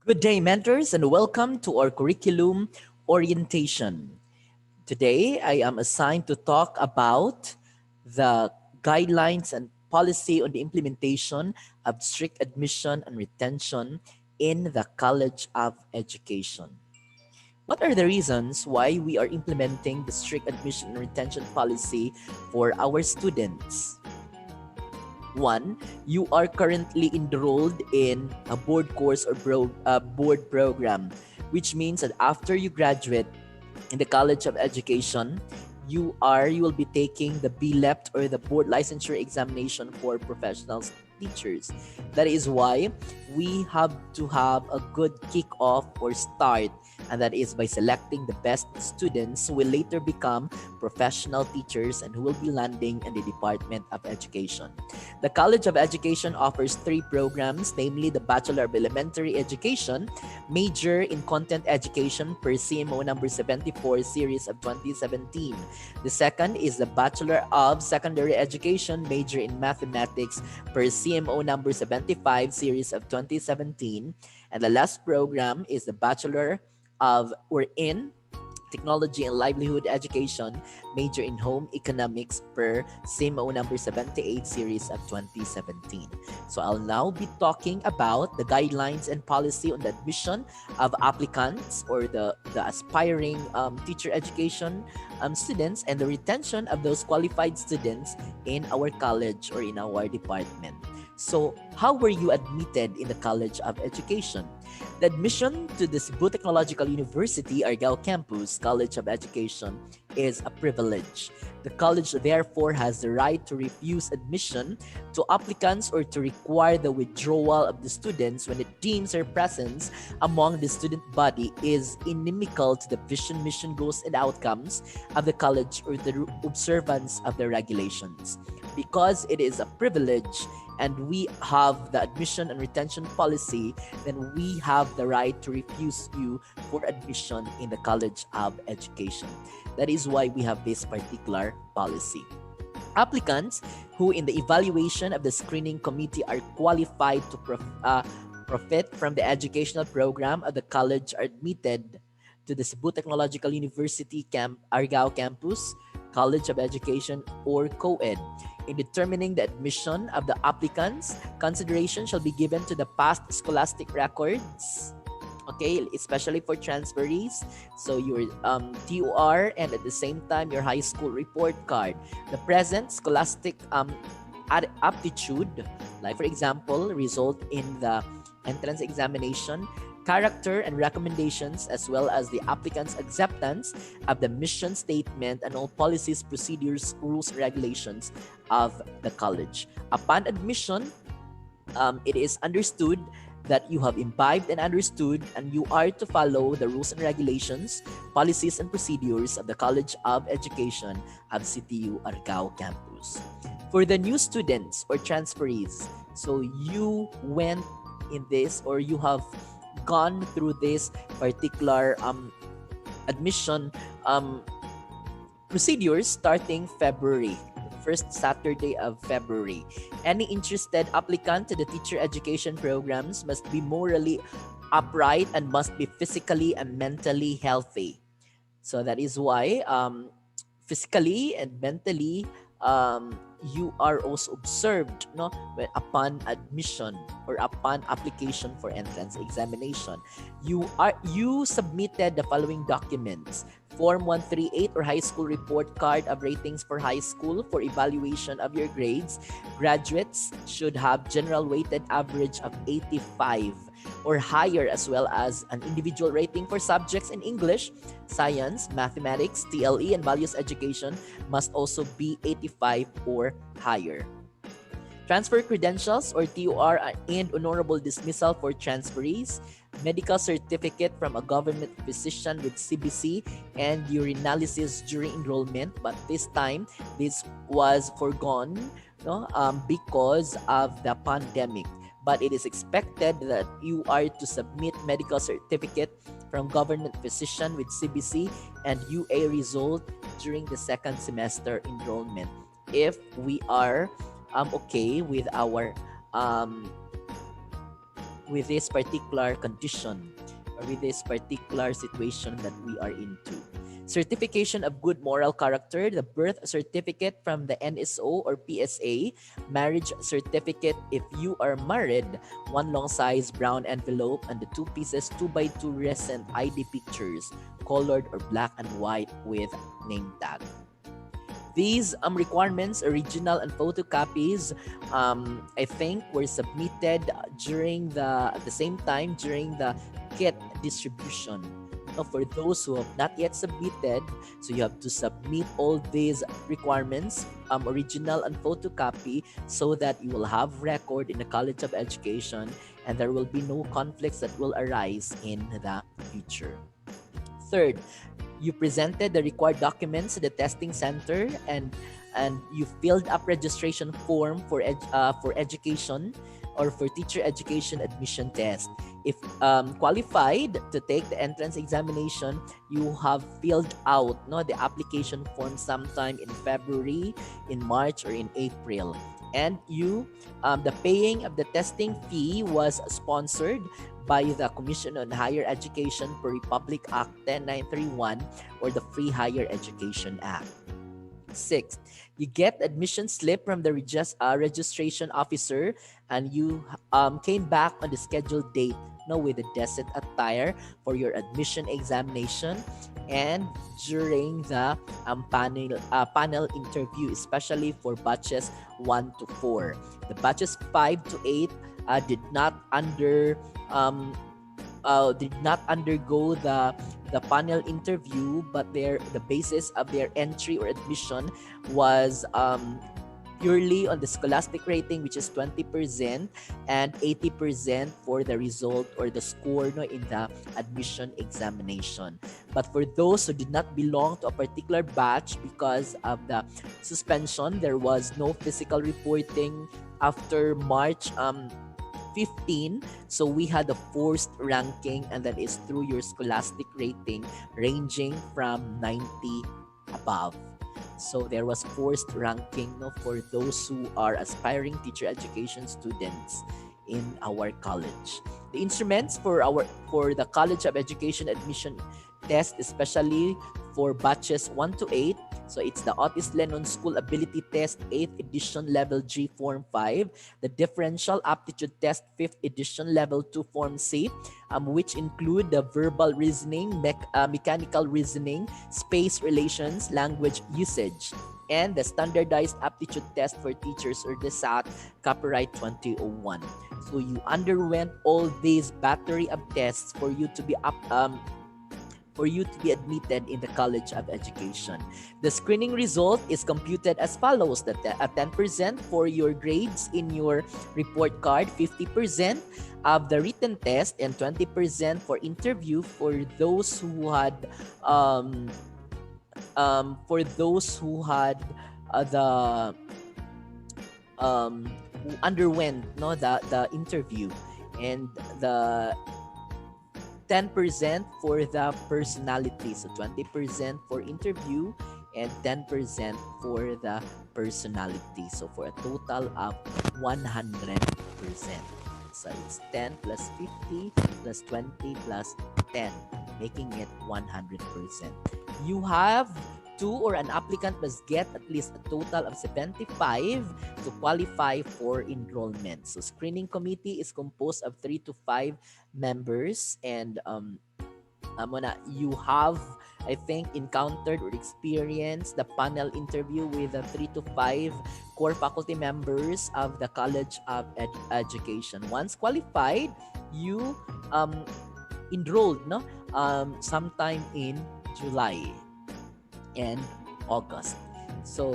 Good day, mentors, and welcome to our curriculum orientation. Today, I am assigned to talk about the guidelines and policy on the implementation of strict admission and retention in the College of Education. What are the reasons why we are implementing the strict admission and retention policy for our students? One, you are currently enrolled in a board course or board program, which means that after you graduate in the College of Education, you will be taking the BLEPT or the board licensure examination for professional teachers. That is why we have to have a good kickoff or start, and that is by selecting the best students who will later become professional teachers and who will be landing in the Department of Education. The College of Education offers 3 programs, namely the Bachelor of Elementary Education, major in Content Education per CMO number 74 series of 2017. The second is the Bachelor of Secondary Education, major in Mathematics per CMO number 75 series of 2017. And the last program is the Bachelor of or in Technology and Livelihood Education, major in Home Economics per CMO number 78 series of 2017. So I'll now be talking about the guidelines and policy on the admission of applicants or the aspiring teacher education students and the retention of those qualified students in our college or in our department. So how were you admitted in the College of Education? The admission to the Cebu Technological University Argao Campus College of Education is a privilege. The college therefore has the right to refuse admission to applicants or to require the withdrawal of the students when it deems their presence among the student body is inimical to the vision, mission, goals, and outcomes of the college or the observance of the regulations. Because it is a privilege and we have the admission and retention policy, then we have the right to refuse you for admission in the College of Education. That is why we have this particular policy. Applicants who in the evaluation of the screening committee are qualified to profit from the educational program of the college are admitted to the Cebu Technological University Argao Campus College of Education or CoEd. In determining the admission of the applicants, consideration shall be given to the past scholastic records, okay, especially for transferees. So your TOR and at the same time your high school report card. The present scholastic aptitude, like for example, result in the entrance examination, character and recommendations, as well as the applicant's acceptance of the mission statement and all policies, procedures, rules, and regulations of the college. Upon admission, it is understood that you have imbibed and understood and you are to follow the rules and regulations, policies, and procedures of the College of Education of CTU Argao Campus. For the new students or transferees, so you went in this or you have gone through this particular admission procedures starting February, first Saturday of February. Any interested applicant to the teacher education programs must be morally upright and must be physically and mentally healthy. So that is why physically and mentally you are also observed upon admission or upon application for entrance examination. You submitted the following documents: Form 138 or high school report card of ratings for high school for evaluation of your grades. Graduates should have general weighted average of 85 or higher, as well as an individual rating for subjects in English, science, mathematics, TLE, and values education must also be 85 or higher. Transfer credentials or TOR and honorable dismissal for transferees, medical certificate from a government physician with CBC and urinalysis during enrollment, but this time this was foregone because of the pandemic. But it is expected that you are to submit medical certificate from government physician with CBC and UA result during the second semester enrollment. If we are okay with our with this particular condition or with this particular situation that we are into. Certification of good moral character, the birth certificate from the NSO or PSA, marriage certificate if you are married, one long size brown envelope, and the 2 pieces 2x2 recent ID pictures, colored or black and white with name tag. These requirements, original and photocopies, I think were submitted during at the same time during the kit distribution. Now, for those who have not yet submitted, so you have to submit all these requirements, original and photocopy, so that you will have record in the College of Education and there will be no conflicts that will arise in the future. Third, you presented the required documents to the testing center and you filled up registration form for education or for teacher education admission test. If qualified to take the entrance examination, you have filled out the application form sometime in February, in March, or in April. And you, the paying of the testing fee was sponsored by the Commission on Higher Education per Republic Act 10931 or the Free Higher Education Act. Sixth, you get admission slip from the registration officer and you came back on the scheduled date with the decent attire for your admission examination and during the panel interview, especially for batches 1 to 4. The batches 5 to 8 did not undergo the panel interview, but the basis of their entry or admission was purely on the scholastic rating, which is 20% and 80% for the result or the score in the admission examination. But for those who did not belong to a particular batch because of the suspension, there was no physical reporting after March 15, so we had a forced ranking, and that is through your scholastic rating ranging from 90 above. So there was forced ranking for those who are aspiring teacher education students in our college. The instruments for the College of Education admission test, especially for batches 1 to 8. So it's the Otis Lennon School Ability Test 8th edition level G form 5, the Differential Aptitude Test 5th edition level 2 form C, which include the verbal reasoning, mechanical reasoning, space relations, language usage, and the Standardized Aptitude Test for Teachers or the SAT Copyright 2001. So you underwent all these battery of tests for you to be admitted in the College of Education. The screening result is computed as follows: that 10% for your grades in your report card, 50% of the written test, and 20% for interview for those who had who underwent the interview, and the 10% for the personality. So 20% for interview and 10% for the personality. So for a total of 100%. So it's 10 plus 50 plus 20 plus 10, making it 100%. You have or an applicant must get at least a total of 75 to qualify for enrollment. So screening committee is composed of 3 to 5 members, and you have, I think, encountered or experienced the panel interview with the 3 to 5 core faculty members of the College of Education. Once qualified, you enrolled sometime in July and August. So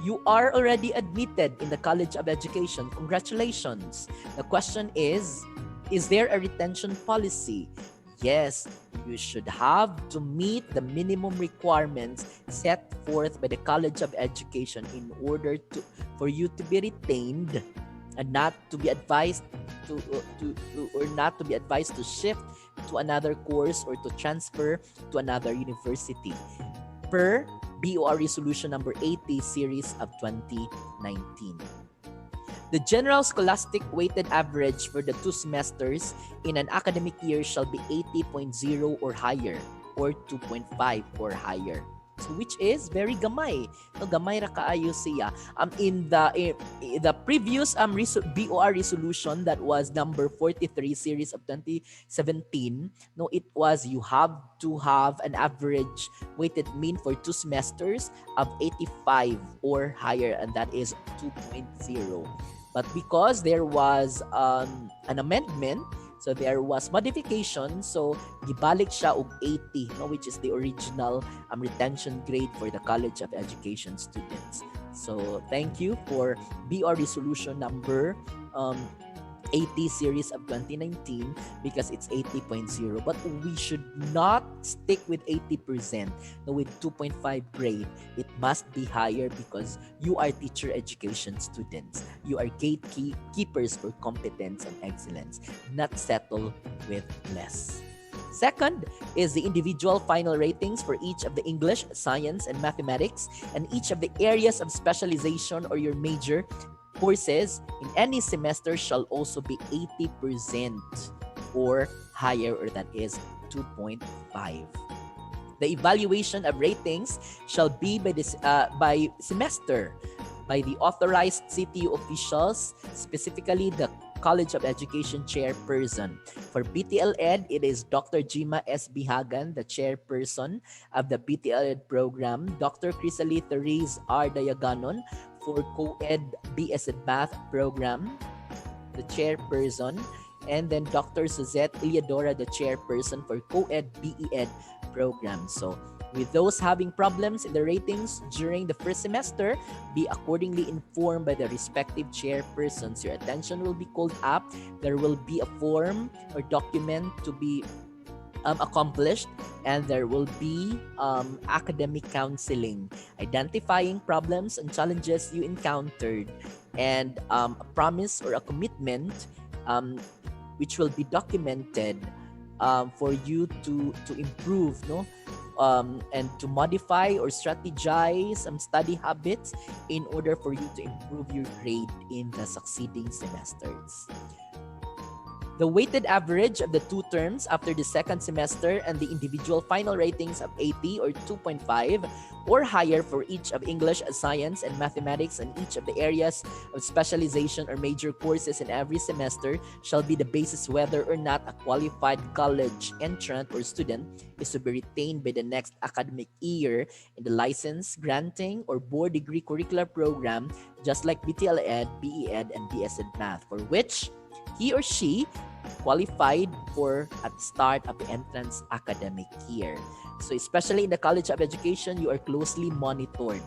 you are already admitted in the College of Education. Congratulations. The question is there a retention policy? Yes, you should have to meet the minimum requirements set forth by the College of Education in order for you to be retained and not to be advised to shift to another course or to transfer to another university, per BOR Resolution number 80 series of 2019. The general scholastic weighted average for the 2 semesters in an academic year shall be 80.0 or higher, or 2.5 or higher. So which is very gamay. No, gamay ra kaayo siya. In the previous BOR resolution, that was number 43 series of 2017, no, it was you have to have an average weighted mean for 2 semesters of 85 or higher, and that is 2.0. But because there was an amendment, so there was modification, so gibalik siya og 80, no, which is the original retention grade for the College of Education students. So thank you for BR resolution number 80 series of 2019, because it's 80.0, but we should not stick with 80%, no, with 2.5 grade. It must be higher because you are teacher education students. You are gatekeepers for competence and excellence. Not settle with less. Second is the individual final ratings for each of the English, science, and mathematics, and each of the areas of specialization or your major courses in any semester shall also be 80% or higher, or that is 2.5. The evaluation of ratings shall be by semester by the authorized CTU officials, specifically the College of Education chairperson. For BTL-Ed, it is Dr. Jima S. Bihagan, the chairperson of the BTL-Ed program, Dr. Crisalie Therese R. Dayaganon for CoEd BS Math program, the chairperson, and then Dr. Suzette Iliadora, the chairperson for CoEd BEd program. So with those having problems in the ratings during the first semester, be accordingly informed by the respective chairpersons. Your attention will be called up. There will be a form or document to be accomplished, and there will be academic counseling, identifying problems and challenges you encountered, and a promise or a commitment which will be documented for you to improve, no, and to modify or strategize some study habits in order for you to improve your grade in the succeeding semesters. The weighted average of the 2 terms after the second semester and the individual final ratings of 80 or 2.5 or higher for each of English, science, and mathematics, and each of the areas of specialization or major courses in every semester shall be the basis whether or not a qualified college entrant or student is to be retained by the next academic year in the license, granting, or board degree curricular program, just like BTL-Ed, BE-Ed, and BS-Ed Math, for which he or she qualified for at the start of the entrance academic year. So especially in the College of Education, you are closely monitored,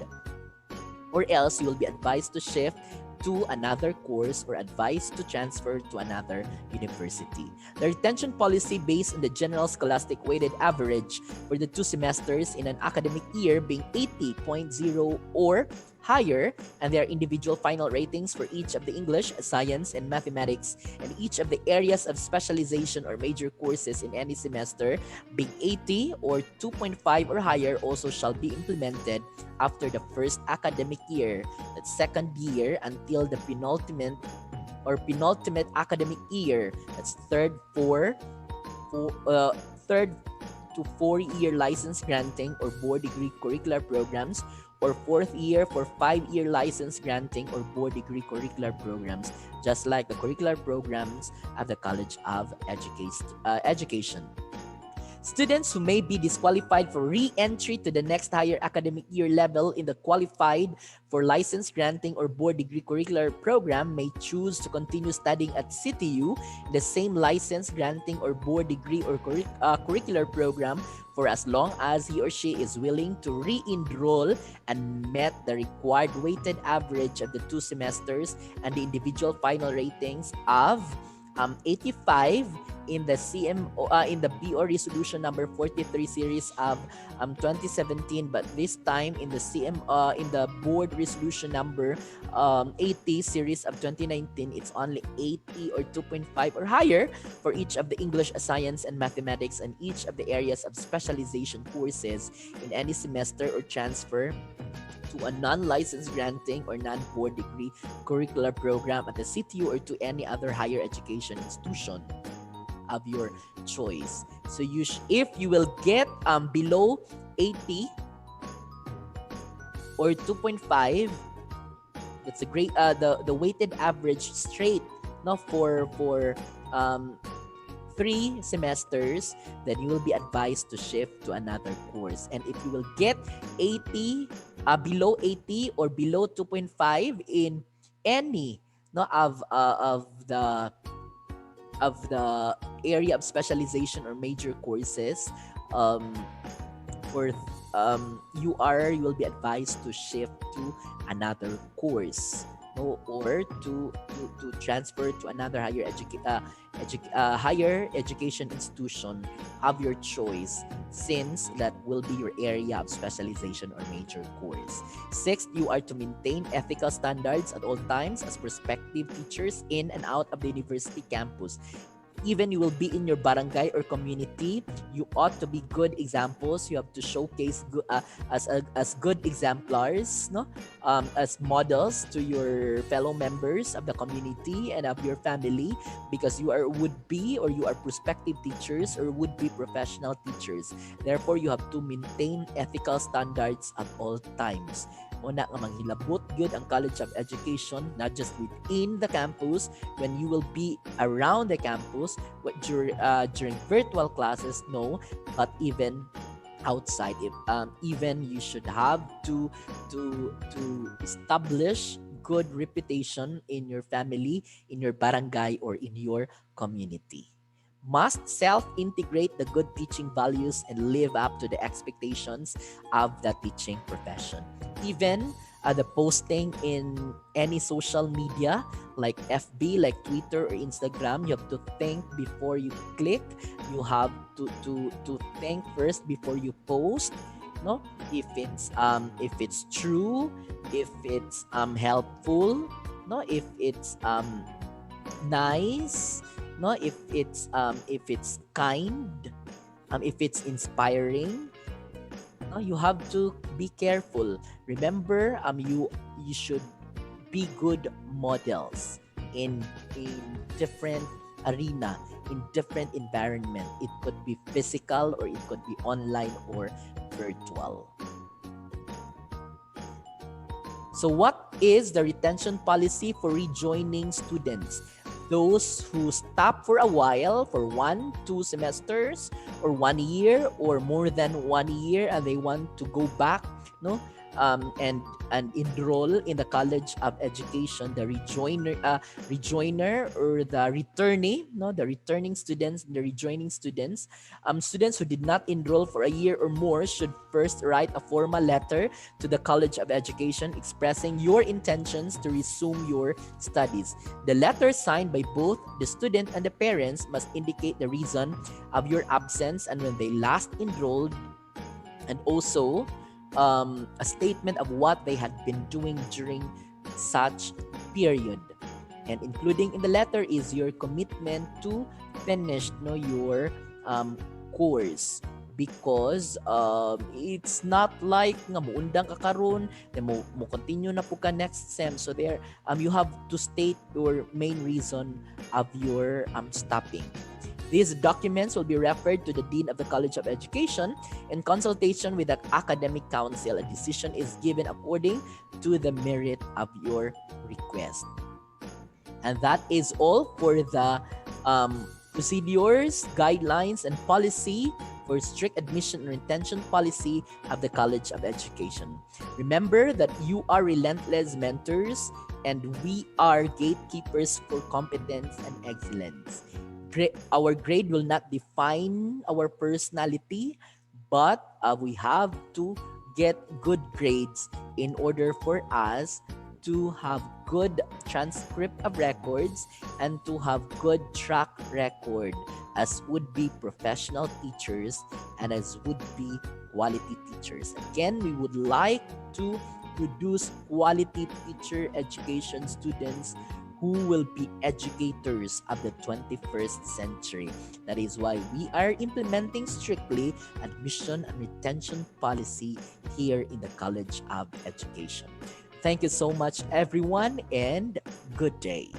or else you will be advised to shift to another course or advised to transfer to another university. The retention policy based on the general scholastic weighted average for the 2 semesters in an academic year being 80.0 or higher, and their individual final ratings for each of the English, science, and mathematics, and each of the areas of specialization or major courses in any semester being 80 or 2.5 or higher also shall be implemented after the first academic year, that second year, until the penultimate academic year, that's third to 4-year license granting or board degree curricular programs, or 4th year for 5-year license granting or board degree curricular programs, just like the curricular programs at the College of Education. Students who may be disqualified for re-entry to the next higher academic year level in the qualified for license granting or board degree curricular program may choose to continue studying at CTU in the same license granting or board degree or curricular program for as long as he or she is willing to re-enroll and met the required weighted average of the 2 semesters and the individual final ratings of 85 in the in the BO resolution number 43 series of 2017, but this time in the in the board resolution number 80 series of 2019, it's only 80 or 2.5 or higher for each of the English, science, and mathematics, and each of the areas of specialization courses in any semester or transfer to a non-licensed granting or non-board degree curricular program at the CTU or to any other higher education institution of your choice. So if you will get below 80 or 2.5, that's a great the weighted average straight, no, for 3 semesters, then you will be advised to shift to another course. And if you will get 80 below 80 or below 2.5 in any, no, of the area of specialization or major courses, for you will be advised to shift to another course, no, or to transfer to another higher education institution of your choice, since that will be your area of specialization or major course. Sixth, you are to maintain ethical standards at all times as prospective teachers in and out of the university campus. Even you will be in your barangay or community, you ought to be good examples. You have to showcase as good exemplars, no, as models to your fellow members of the community and of your family, because you would be prospective teachers or would be professional teachers. Therefore, you have to maintain ethical standards at all times. Una nga manghilabot good ang College of Education, not just within the campus, when you will be around the campus during virtual classes, no, but even outside. Even you should have to establish good reputation in your family, in your barangay, or in your community. Must self-integrate the good teaching values and live up to the expectations of the teaching profession. Even the posting in any social media like FB, like Twitter or Instagram, you have to think before you click. You have to think first before you post, no, if it's true, if it's helpful, no, if it's nice, no, if it's kind, if it's inspiring, no, you have to be careful. Remember, you should be good models in different arena, in different environment. It could be physical or it could be online or virtual. So what is the retention policy for rejoining students? Those who stop for a while, for 1-2 semesters, or 1 year, or more than 1 year, and they want to go back, no, and enroll in the College of Education, the rejoiner or the returnee, no, the returning students, the rejoining students, students who did not enroll for a year or more should first write a formal letter to the College of Education expressing your intentions to resume your studies. The letter signed by both the student and the parents must indicate the reason of your absence and when they last enrolled, and also a statement of what they had been doing during such period. And including in the letter is your commitment to finish, no, your course, because it's not like nga muundang ka karon then mo continue na po ka next sem. So there you have to state your main reason of your stopping. These documents will be referred to the Dean of the College of Education in consultation with the Academic Council. A decision is given according to the merit of your request. And that is all for the procedures, guidelines, and policy for strict admission and retention policy of the College of Education. Remember that you are relentless mentors and we are gatekeepers for competence and excellence. Our grade will not define our personality, but we have to get good grades in order for us to have good transcript of records and to have good track record as would-be professional teachers and as would-be quality teachers. Again, we would like to produce quality teacher education students who will be educators of the 21st century. That is why we are implementing strictly admission and retention policy here in the College of Education. Thank you so much, everyone, and good day.